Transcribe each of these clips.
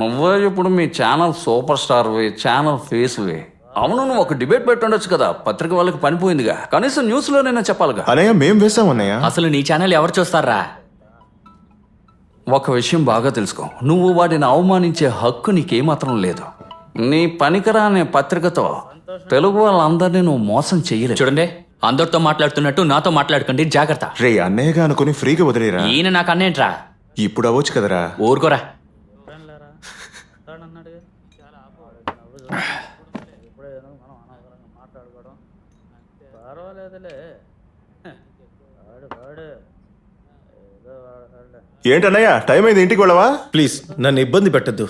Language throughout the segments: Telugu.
నువ్వే ఇప్పుడు మీ ఛానల్ సూపర్ స్టార్వి, ఛానల్ ఫేస్వి. అవును, నువ్వు ఒక డిబేట్ పెట్టుండొచ్చు కదా, పత్రిక వాళ్ళకి పనిపోయిందిగా, కనీసం న్యూస్లోనైనా చెప్పాలిగా. అన్నయ్య మేం వేసాం అన్నయ్య. అసలు నీ ఛానల్ ఎవరు చూస్తారా? ఒక విషయం బాగా తెలుసుకో, నువ్వు వాటిని అవమానించే హక్కు నీకేమాత్రం లేదు. నీ పనికిరా అనే పత్రికతో తెలుగు వాళ్ళందరినీ నువ్వు మోసం చెయ్యలేదు. చూడండి, అందరితో మాట్లాడుతున్నట్టు నాతో మాట్లాడుకోండి, జాగ్రత్త. రే అన్నయ్యగా అనుకుని ఫ్రీగా వదిలేరా. ఈయన నాకు అన్నేంట్రా? ఇప్పుడు అవ్వచ్చు కదరా. ఊరుకోరా. ఏంటన్నయ్య టైం అయింది, ఇంటికి వెళ్ళవా? ప్లీజ్ నన్ను ఇబ్బంది పెట్టద్దు,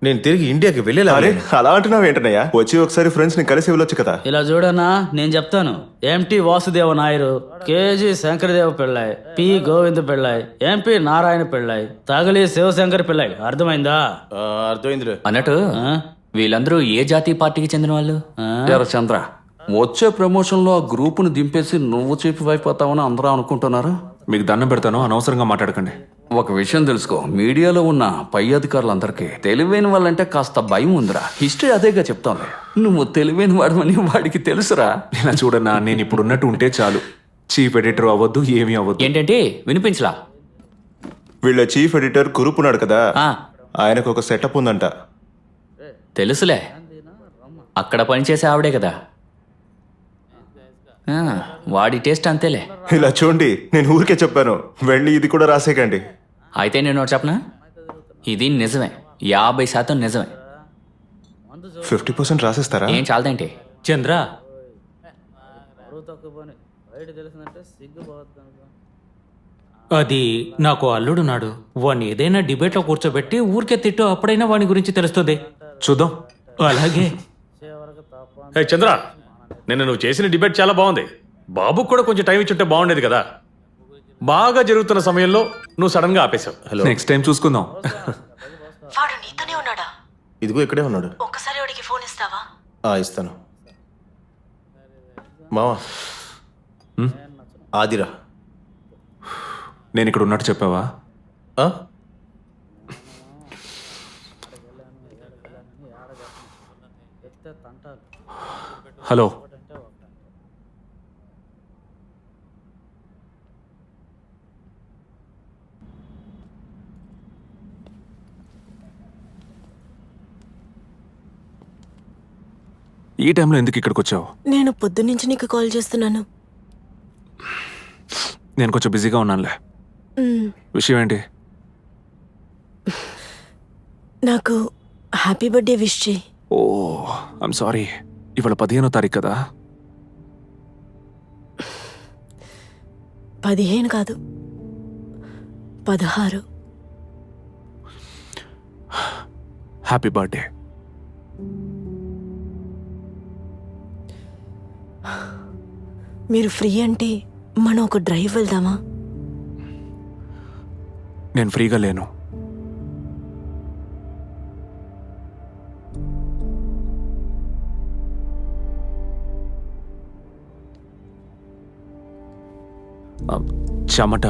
నేను తిరిగి ఇండియాకి వెళ్ళేలా. అరే అలా అంటున్నావు ఏంటన్నయ్య? వచ్చి ఒకసారి ఫ్రెండ్స్ ని కలిసి వెళ్ళొచ్చు కదా. ఇలా చూడనా, నేను చెప్తాను. M T Vasudeva Nair, K G Sankaradeva Pillai, P Govinda Pillai, M P Narayana Pillai, Thakazhi Sivasankar Pillai. అర్థమైందా? అర్థమైందిలే. అన్నట్టు వీళ్ళందరూ ఏ జాతీయ పార్టీకి చెందిన వాళ్ళు? ఎరా చంద్ర, వచ్చే ప్రమోషన్లో ఆ గ్రూపును దింపేసి నువ్వు అయిపోతావని అందరూ అనుకుంటున్నారు. మీకు దండం పెడతాను, అనవసరంగా మాట్లాడకండి. ఒక విషయం తెలుసుకో, మీడియాలో ఉన్న పై అధికారులందరికీ తెలివైన వాళ్ళంటే కాస్త భయం ఉందిరా. హిస్టరీ అదేగా చెప్తాను. నువ్వు తెలివైన వాడమని వాడికి తెలుసురా. ఇలా చూడన్నా, నేను ఇప్పుడు ఉన్నట్టు ఉంటే చాలు. చీఫ్ ఎడిటర్ అవ్వద్దు, ఏమీ అవ్వద్దు. ఏంటంటే వినిపించలా? వీళ్ళ చీఫ్ ఎడిటర్ కురుపున్నాడు కదా, ఆ, ఆయనకు ఒక సెటప్ ఉందంట. తెలుసులే, అక్కడ పనిచేసే ఆవిడే కదా. ఆ, వాడి టేస్ట్ అంతేలే. ఇలా చూడండి, నేను ఊరికే చెప్పాను, వెళ్ళి ఇది కూడా రాసేకండి. అయితే నేను ఒకటి చెప్పనా, ఇది నిజమే, 50% నిజమే. 50% రాసేస్తారా? ఏం చాలదేంటి? చంద్ర, అది నాకు అల్లుడున్నాడు, వాడిని ఏదైనా డిబేట్లో కూర్చోబెట్టి ఊరికే తిట్టు, అప్పుడైనా వాని గురించి తెలుస్తుంది. చూద్దాం. అలాగే. హే చంద్ర, నిన్న నువ్వు చేసిన డిబేట్ చాలా బాగుంది. బాబుకు కూడా కొంచెం టైం ఇచ్చుంటే బాగుండేది కదా. బాగా జరుగుతున్న సమయంలో నువ్వు సడన్ గా ఆపేశావు. హలో, నెక్స్ట్ టైం చూసుకుందాం. వాడు నీతోనే ఉన్నాడా? ఇదిగో ఇక్కడే ఉన్నాడు. ఒక్కసారి వాడికి ఫోన్ ఇస్తావా? ఇస్తాను. మావా, ఆదిరా. నేను ఇక్కడ ఉన్నట్టు చెప్పావా? ఆ? హలో, ఈ టైంలో ఎందుకు ఇక్కడికి వచ్చావు? నేను పొద్దున్నుంచి నీకు కాల్ చేస్తున్నాను. నేను కొంచెం బిజీగా ఉన్నానులే. విషయం ఏంటి? నాకు హ్యాపీ బర్త్డే విష్ చేయి. ఓ ఐమ్ సారీ, ఇవాళ 15వ తారీఖు కదా. 15 కాదు, 16. Happy birthday. మీరు ఫ్రీ అంటే మనం ఒక డ్రైవ్ వెళ్దామా? నేను ఫ్రీగా లేను. చెమట